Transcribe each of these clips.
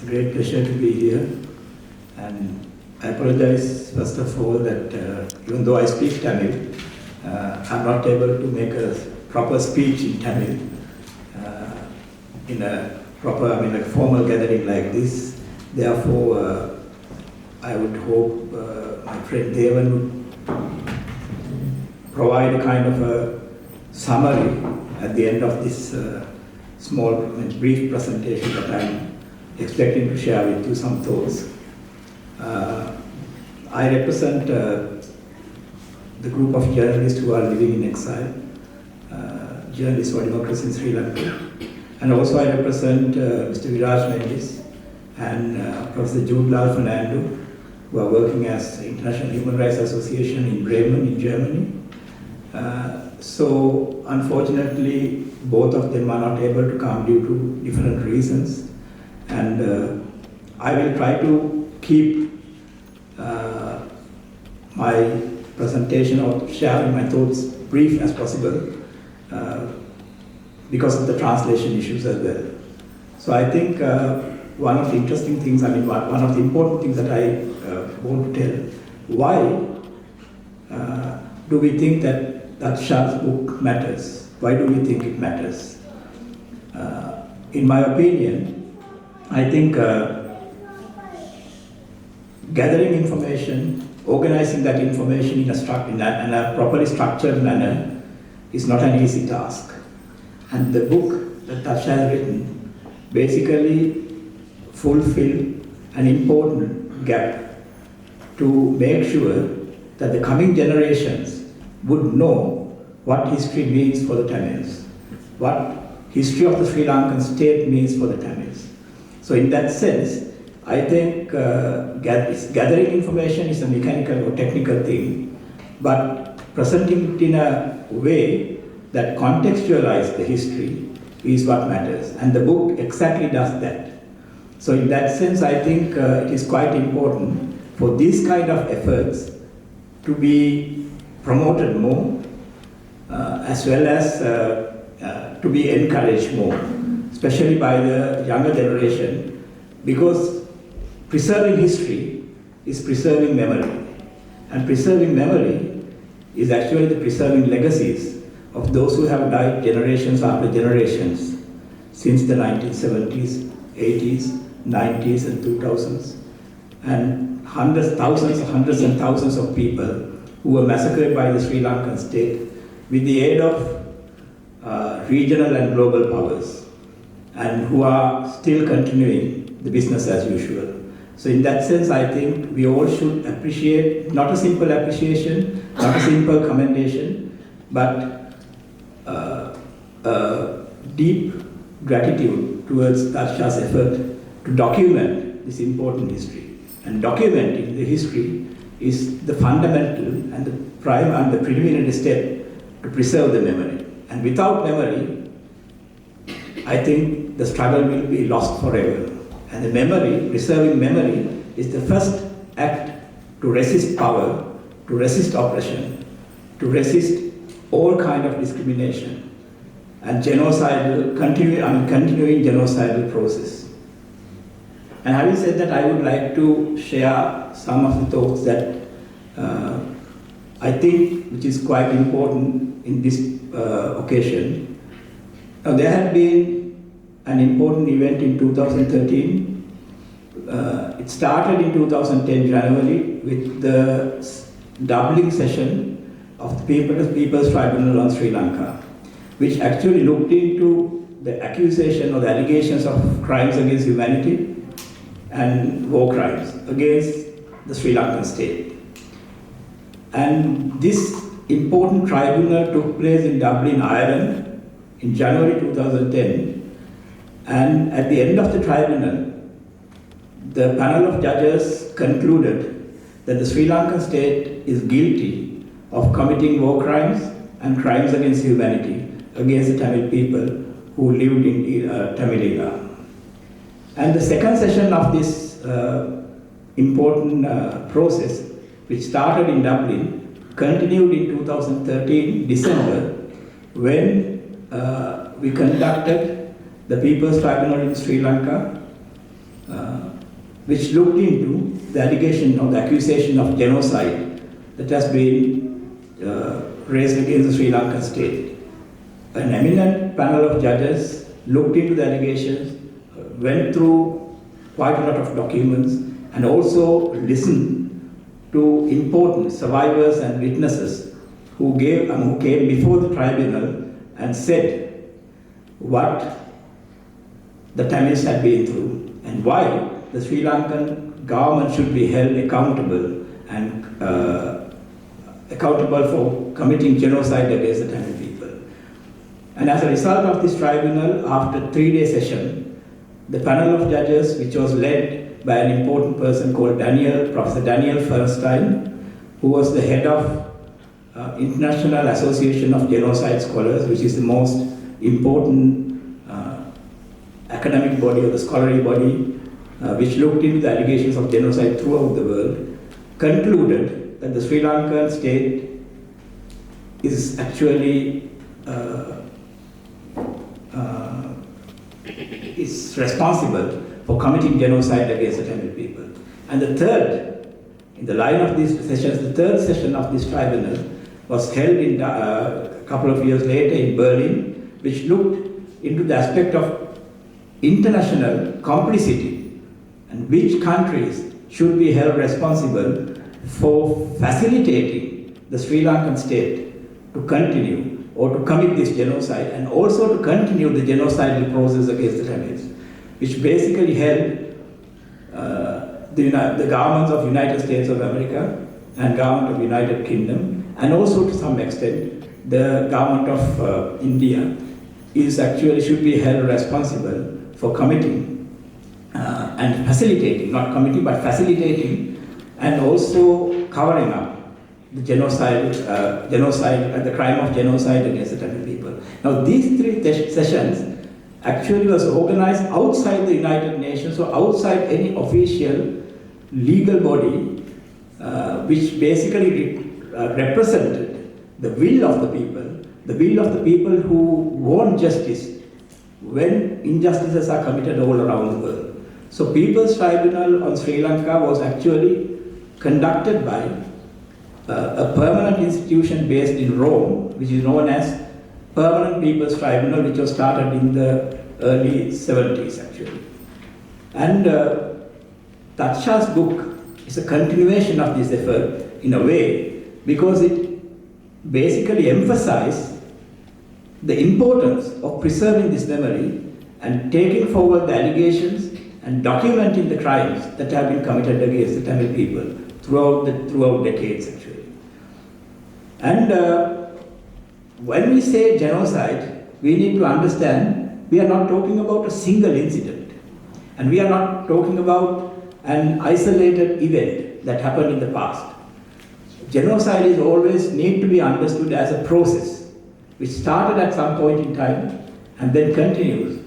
It's a great pleasure to be here. And I apologize, first of all, that even though I speak Tamil, I'm not able to make a proper speech in Tamil in a proper, a formal gathering like this. Therefore, I would hope my friend Devan would provide a kind of a summary at the end of this small and brief presentation that I'm expecting to share with you some thoughts. I represent the group of journalists who are living in exile, Journalists for Democracy in Sri Lanka. And also I represent Mr. Viraj Mendis and Professor Jude Lal Fernando, who are working as International Human Rights Association in Bremen in Germany. So unfortunately, both of them are not able to come due to different reasons. And I will try to keep my presentation or sharing my thoughts brief as possible because of the translation issues as well. So I think one of the interesting things, one of the important things that I want to tell, why do we think that Shah's book matters? Why do we think it matters? In my opinion, I think gathering information, organizing that information in a properly structured manner is not an easy task. And the book that Shah has written basically fulfill an important gap to make sure that the coming generations would know what history means for the Tamils, what history of the Sri Lankan state means for the Tamils. So in that sense, I think gathering information is a mechanical or technical thing, but presenting it in a way that contextualizes the history is what matters. And the book exactly does that. So in that sense, I think it is quite important for these kind of efforts to be promoted more, as well as to be encouraged more, especially by the younger generation, because preserving history is preserving memory. And preserving memory is actually the preserving legacies of those who have died generations after generations since the 1970s, 80s, 90s and 2000s. And hundreds and thousands of people who were massacred by the Sri Lankan state with the aid of regional and global powers, and who are still continuing the business as usual. So in that sense, I think we all should appreciate, not a simple appreciation, not a simple commendation, but deep gratitude towards Shah's effort to document this important history. And documenting the history is the fundamental and the prime and the preliminary step to preserve the memory. And without memory, I think the struggle will be lost forever. And the memory, preserving memory, is the first act to resist power, to resist oppression, to resist all kind of discrimination and genocidal, continuing genocidal process. And having said that, I would like to share some of the thoughts that I think which is quite important in this occasion. Now, there had been an important event in 2013. It started in 2010 January with the doubling session of the People's Tribunal on Sri Lanka, which actually looked into the accusation or the allegations of crimes against humanity and war crimes against the Sri Lankan state. And this important tribunal took place in Dublin, Ireland in January 2010. And at the end of the tribunal, the panel of judges concluded that the Sri Lankan state is guilty of committing war crimes and crimes against humanity against the Tamil people who lived in Tamil. And the second session of this important process, which started in Dublin, continued in 2013 December, when we conducted the People's Tribunal in Sri Lanka which looked into the allegation or the accusation of genocide that has been raised against the Sri Lankan state. An eminent panel of judges looked into the allegations, went through quite a lot of documents, and also listened to important survivors and witnesses who came before the tribunal and said what the Tamils had been through and why the Sri Lankan government should be held accountable and accountable for committing genocide against the Tamil people. And as a result of this tribunal, after 3-day session, the panel of judges, which was led by an important person called Professor Daniel Fernstein, who was the head of International Association of Genocide Scholars, which is the most important academic body or the scholarly body which looked into the allegations of genocide throughout the world, concluded that the Sri Lankan state is actually is responsible for committing genocide against the Tamil people. And the third, in the line of these sessions, the third session of this tribunal was held in a couple of years later in Berlin, which looked into the aspect of international complicity and which countries should be held responsible for facilitating the Sri Lankan state to continue or to commit this genocide and also to continue the genocidal process against the Tamils, which basically held the governments of United States of America and government of United Kingdom, and also to some extent the government of India should be held responsible for committing and facilitating, not committing but facilitating, and also covering up the genocide and the crime of genocide against the Tamil people. Now these 3 sessions actually was organized outside the United Nations or outside any official legal body which basically represented the will of the people who want justice when injustices are committed all around the world. So People's Tribunal on Sri Lanka was actually conducted by a permanent institution based in Rome, which is known as Permanent People's Tribunal, which was started in the early 70s actually. And Tatsha's book is a continuation of this effort in a way, because it basically emphasized the importance of preserving this memory and taking forward the allegations and documenting the crimes that have been committed against the Tamil people throughout decades actually. And when we say genocide, we need to understand we are not talking about a single incident, and we are not talking about an isolated event that happened in the past. Genocide is always need to be understood as a process which started at some point in time and then continues.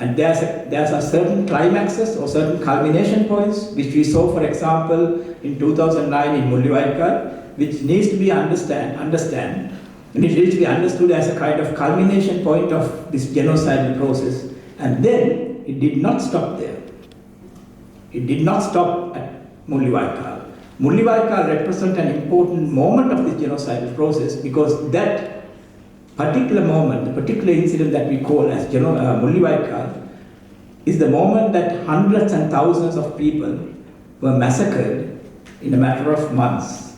And there's a certain climaxes or certain culmination points, which we saw, for example, in 2009 in Mullawaikal, which needs to be understood as a kind of culmination point of this genocidal process. And then it did not stop there. It did not stop at Mullawaikal. Mullawaikal represents an important moment of this genocidal process, because that particular moment, the particular incident that we call as Mullawaikal, is the moment that hundreds and thousands of people were massacred in a matter of months,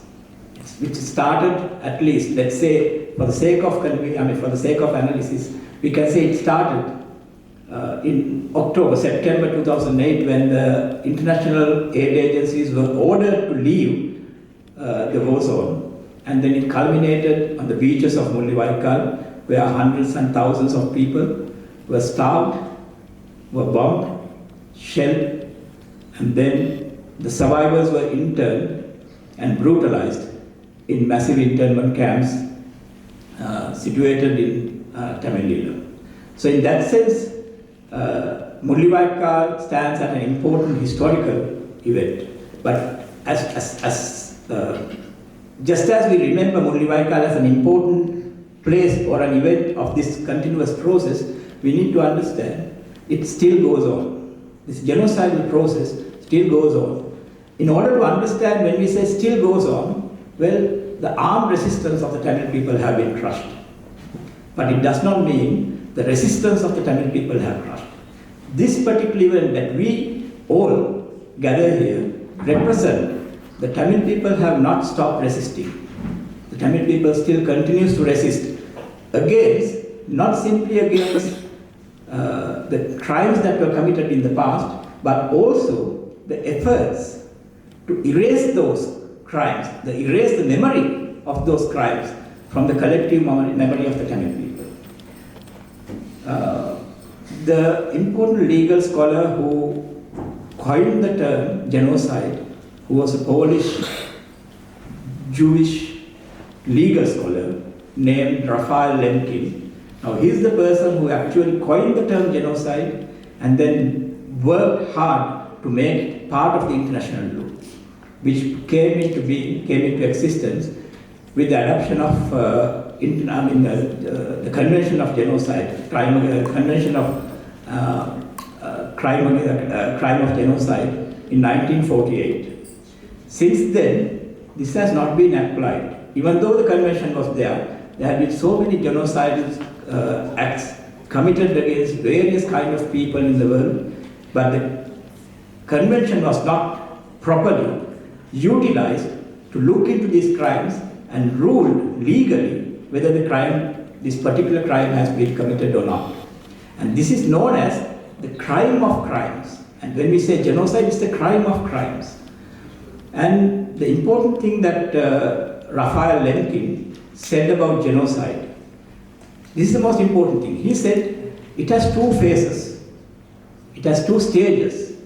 which started, at least, let's say, for the sake of analysis, we can say it started in September 2008, when the international aid agencies were ordered to leave the war zone. And then it culminated on the beaches of Mullawaikal, where hundreds and thousands of people were starved, were bombed, shelled, and then the survivors were interned and brutalized in massive internment camps situated in Tamil Nadu. So in that sense, Mullawaikal stands at an important historical event. But just as we remember Mullawaikal as an important place or an event of this continuous process, we need to understand it still goes on. This genocidal process still goes on. In order to understand when we say still goes on, well, the armed resistance of the Tamil people have been crushed. But it does not mean the resistance of the Tamil people have crushed. This particular event that we all gather here represent the Tamil people have not stopped resisting. The Tamil people still continues to resist against, not simply against the crimes that were committed in the past, but also the efforts to erase those crimes, erase the memory of those crimes from the collective memory of the Tamil people. The important legal scholar who coined the term genocide, who was a Polish Jewish legal scholar named Raphael Lemkin. Now he is the person who actually coined the term genocide and then worked hard to make it part of the international law, which came into existence with the adoption of the Convention of Genocide, Convention of Crime of Genocide in 1948. Since then, this has not been applied. Even though the convention was there have been so many genocidal acts committed against various kinds of people in the world, but the convention was not properly utilized to look into these crimes and ruled legally whether this particular crime has been committed or not. And this is known as the crime of crimes. And when we say genocide, it's the crime of crimes. And the important thing that Raphael Lemkin said about genocide, this is the most important thing. He said it has two phases, it has two stages,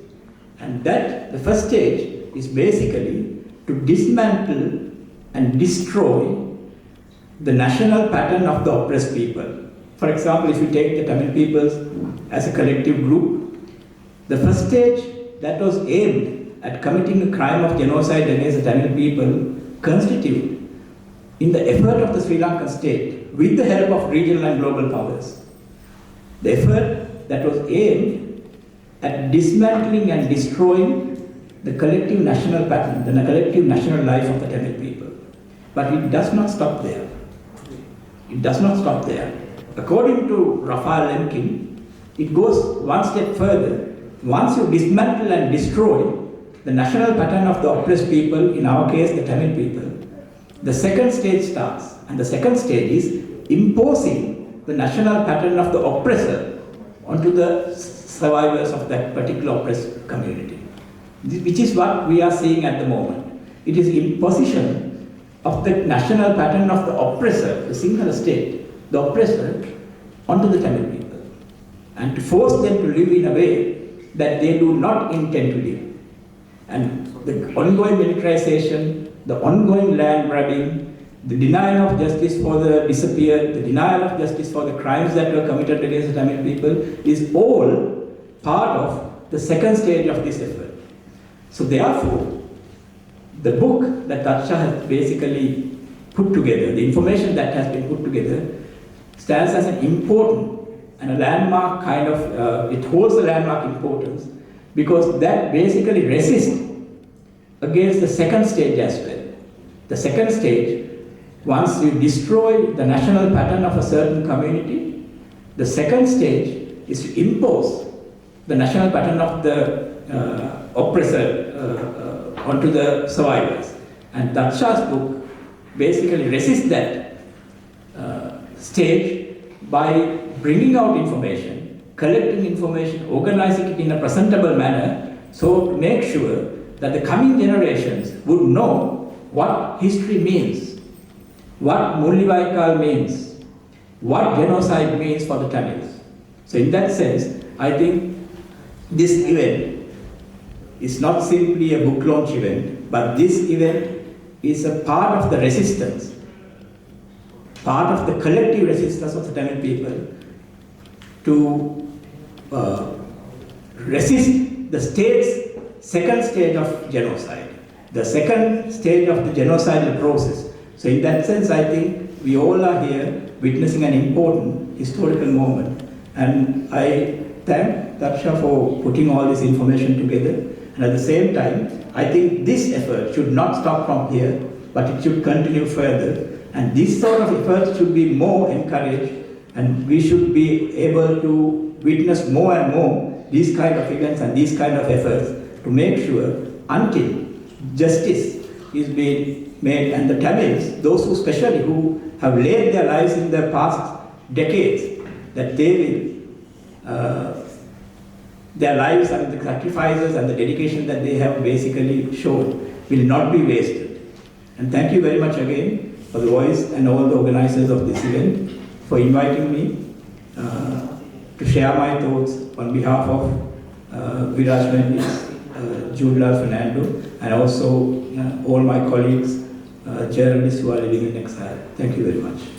and that the first stage is basically to dismantle and destroy the national pattern of the oppressed people. For example, if you take the Tamil peoples as a collective group, the first stage that was aimed at committing a crime of genocide against the Tamil people constitute in the effort of the Sri Lankan state with the help of regional and global powers. The effort that was aimed at dismantling and destroying the collective national pattern, the collective national life of the Tamil people. But it does not stop there. It does not stop there. According to Raphael Lemkin, it goes one step further. Once you dismantle and destroy the national pattern of the oppressed people, in our case the Tamil people, the second stage starts. And the second stage is imposing the national pattern of the oppressor onto the survivors of that particular oppressed community, which is what we are seeing at the moment. It is imposition of the national pattern of the oppressor, the Sinhala state, the oppressor, onto the Tamil people, and to force them to live in a way that they do not intend to live. And the ongoing militarization, the ongoing land grabbing, the denial of justice for the disappeared, the denial of justice for the crimes that were committed against the Tamil people is all part of the second stage of this effort. So therefore, the book that Darsha has basically put together, the information that has been put together, stands as an important and a landmark kind of, it holds a landmark importance because that basically resists against the second stage as well. The second stage, once you destroy the national pattern of a certain community, the second stage is to impose the national pattern of the oppressor onto the survivors. And Darsha's book basically resists that stage by bringing out information, collecting information, organizing it in a presentable manner, so to make sure that the coming generations would know what history means, what Mullivaikal means, what genocide means for the Tamils. So in that sense, I think this event is not simply a book launch event, but this event is a part of the resistance, part of the collective resistance of the Tamil people to resist the state's second stage of genocide, the second stage of the genocidal process. So in that sense, I think we all are here witnessing an important historical moment. And I thank Darsha for putting all this information together. And at the same time, I think this effort should not stop from here, but it should continue further. And this sort of effort should be more encouraged, and we should be able to witness more and more these kind of events and these kind of efforts to make sure until justice is being made, and the Tamils, those who especially who have laid their lives in the past decades, that they will, their lives and the sacrifices and the dedication that they have basically shown will not be wasted. And thank you very much again for the Voice and all the organizers of this event for inviting me to share my thoughts on behalf of Viraj Mendis, Julia Fernando, and also all my colleagues, journalists who are living in exile. Thank you very much.